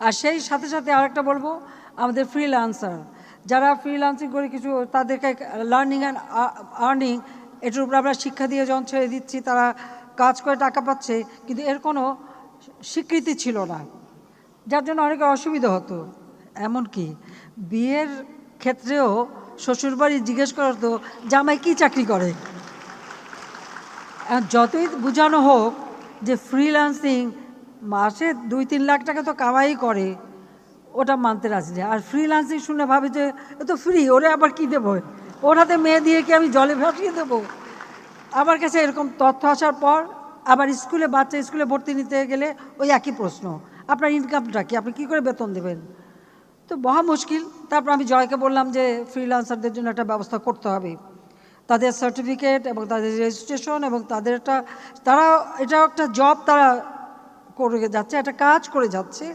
আর সেই সাথে সাথে আরেকটা বলবো, আমাদের ফ্রিল্যান্সার যারা ফ্রিল্যান্সিং করে কিছু তাদেরকে লার্নিং অ্যান্ড আর্নিং এটার উপর আমরা শিক্ষা দিয়ে যখন ছেড়ে দিচ্ছি, তারা কাজ করে টাকা পাচ্ছে, কিন্তু এর কোনো স্বীকৃতি ছিল না, যার জন্য অনেকের অসুবিধা হতো। এমনকি বিয়ের ক্ষেত্রেও শ্বশুরবাড়ি জিজ্ঞেস করা হতো জামাই কী চাকরি করে। যতই বোঝানো হোক যে ফ্রিল্যান্সিং মাসে 2-3 লাখ টাকা তো কামাই করে, ওটা মানতে রাজি না। আর ফ্রিল্যান্সিং শুনে ভাবে যে এ তো ফ্রি, ওরে আবার কী দেবো, ওর হাতে মেয়ে দিয়ে কি আমি জলে ভাসিয়ে দেবো। আমার কাছে এরকম তথ্য আসার পর আবার বাচ্চা স্কুলে ভর্তি নিতে গেলে ওই একই প্রশ্ন, আপনার ইনকামটা কি, আপনি কী করে বেতন দেবেন। তো মহা মুশকিল। তারপর আমি জয়কে বললাম যে ফ্রিল্যান্সারদের জন্য একটা ব্যবস্থা করতে হবে, তাদের সার্টিফিকেট এবং তাদের রেজিস্ট্রেশন এবং তাদের এটা একটা জব তারা করে যাচ্ছে, একটা কাজ করে যাচ্ছে।